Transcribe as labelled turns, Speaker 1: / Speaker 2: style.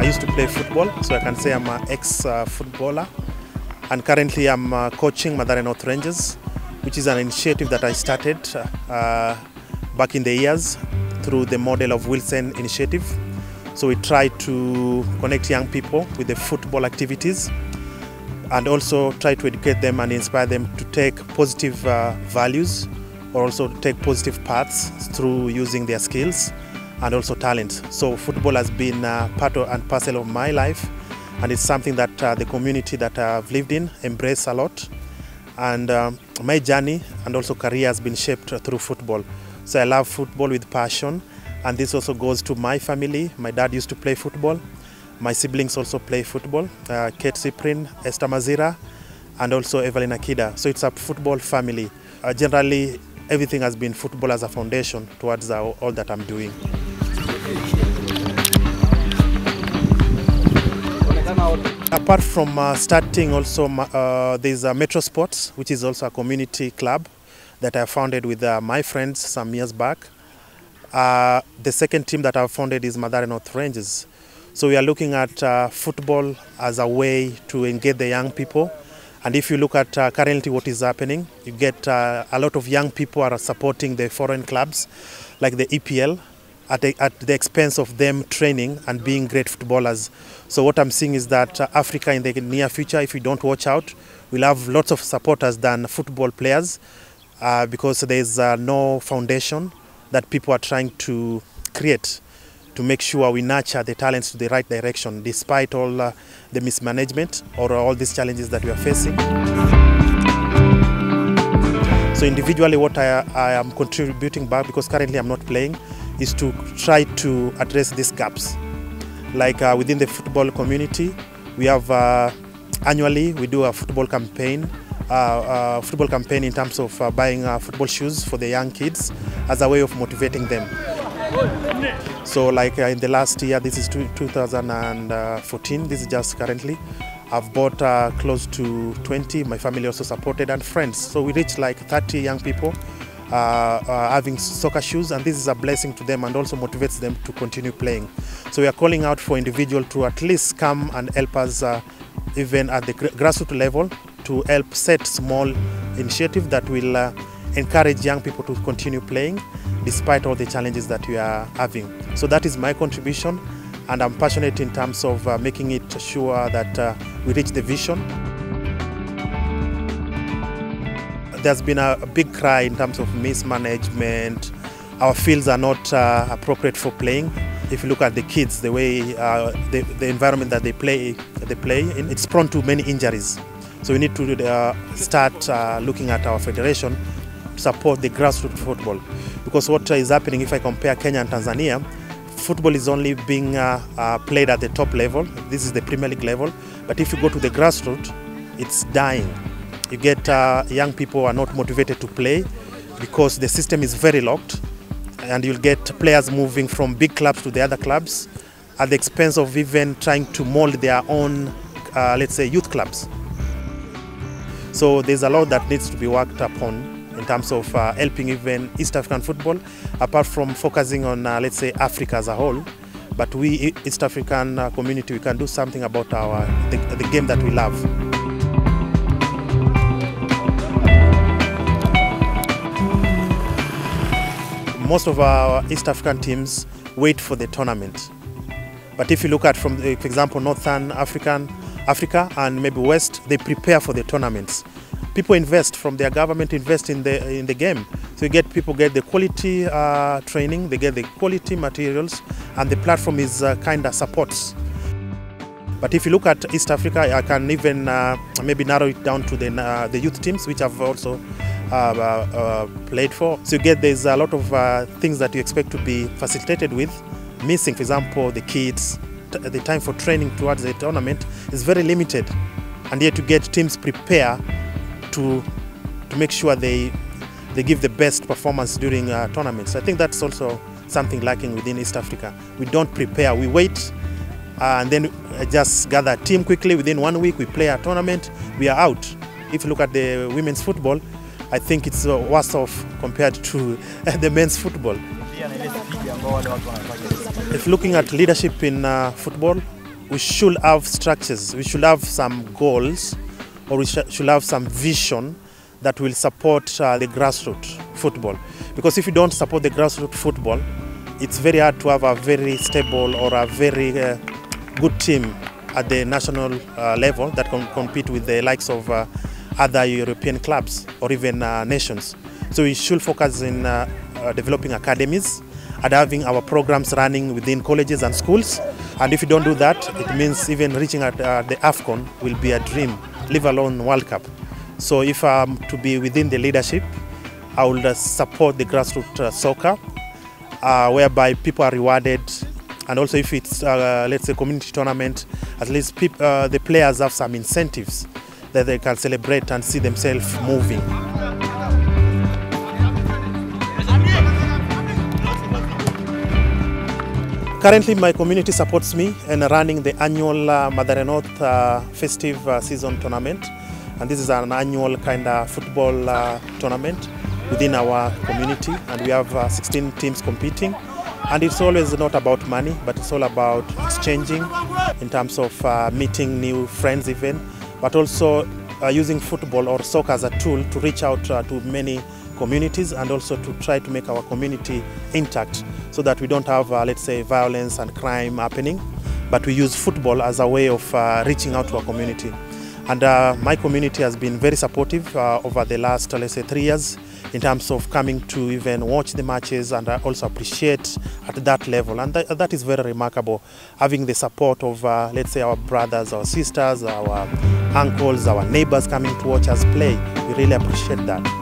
Speaker 1: used to play football, so I can say I'm an ex-footballer. And currently I'm coaching Mathare North Rangers, which is an initiative that I started back in the years through the model of Wilsen Initiative. So we try to connect young people with the football activities and also try to educate them and inspire them to take positive values or also take positive paths through using their skills and also talent. So football has been part and parcel of my life, and it's something that the community that I've lived in embrace a lot. And my journey and also career has been shaped through football. So I love football with passion, and this also goes to my family. My dad used to play football. My siblings also play football, Kate Cyprian, Esther Mazira, and also Evelyn Akida. So it's a football family. Generally, everything has been football as a foundation towards all that I'm doing. Apart from starting also, there's Metro Sports, which is also a community club that I founded with my friends some years back. The second team that I've founded is Mathare North Rangers. So we are looking at football as a way to engage the young people. And if you look at currently what is happening, you get a lot of young people are supporting the foreign clubs like the EPL at the expense of them training and being great footballers. So what I'm seeing is that Africa in the near future, if we don't watch out, we'll have lots of supporters than football players because there's no foundation that people are trying to create to make sure we nurture the talents to the right direction despite all the mismanagement or all these challenges that we are facing. So individually what I am contributing back, because currently I'm not playing, is to try to address these gaps. Like within the football community, we have annually we do a football campaign in terms of buying football shoes for the young kids as a way of motivating them. So like in the last year, this is 2014, this is just currently, I've bought close to 20, my family also supported, and friends. So we reached like 30 young people having soccer shoes, and this is a blessing to them and also motivates them to continue playing. So we are calling out for individuals to at least come and help us even at the grassroots level to help set small initiative that will encourage young people to continue playing despite all the challenges that we are having. So that is my contribution, and I'm passionate in terms of making it sure that we reach the vision. There's been a big cry in terms of mismanagement. Our fields are not appropriate for playing. If you look at the kids, the way the environment that they play in, it's prone to many injuries. So we need to start looking at our federation to support the grassroots football. Because what is happening, if I compare Kenya and Tanzania, football is only being played at the top level. This is the Premier League level. But if you go to the grassroots, it's dying. You get young people who are not motivated to play because the system is very locked, and you'll get players moving from big clubs to the other clubs at the expense of even trying to mold their own, let's say, youth clubs. So there's a lot that needs to be worked upon in terms of helping even East African football, apart from focusing on, let's say, Africa as a whole. But we, East African community, we can do something about the game that we love. Most of our East African teams wait for the tournament. But if you look at from, for example, Northern Africa and maybe West, they prepare for the tournaments. People invest, from their government invest in the game. So you get people get the quality training, they get the quality materials, and the platform is kind of supports. But if you look at East Africa, I can even maybe narrow it down to the youth teams, which I've also played for. So you get there's a lot of things that you expect to be facilitated with missing. For example, the kids, the time for training towards the tournament is very limited, and yet to get teams prepare to make sure they give the best performance during tournaments. I think that's also something lacking within East Africa. We don't prepare, we wait, and then just gather a team quickly. Within 1 week, we play a tournament, we are out. If you look at the women's football, I think it's worse off compared to the men's football. If looking at leadership in football, we should have structures, we should have some goals, or we should have some vision that will support the grassroots football. Because if you don't support the grassroots football, it's very hard to have a very stable or a very good team at the national level that can compete with the likes of other European clubs or even nations. So we should focus in developing academies and having our programs running within colleges and schools. And if you don't do that, it means even reaching at the AFCON will be a dream, leave alone World Cup. So if I'm to be within the leadership, I will support the grassroots soccer, whereby people are rewarded. And also if it's, let's say, community tournament, at least the players have some incentives that they can celebrate and see themselves moving. Currently, my community supports me in running the annual Mathare North festive season tournament. And this is an annual kind of football tournament within our community. And we have 16 teams competing. And it's always not about money, but it's all about exchanging in terms of meeting new friends even, but also using football or soccer as a tool to reach out to many communities and also to try to make our community intact so that we don't have, let's say, violence and crime happening, but we use football as a way of reaching out to our community. And my community has been very supportive over the last, let's say, 3 years in terms of coming to even watch the matches and also appreciate at that level. And that is very remarkable, having the support of, let's say, our brothers, our sisters, our uncles, our neighbors coming to watch us play. We really appreciate that.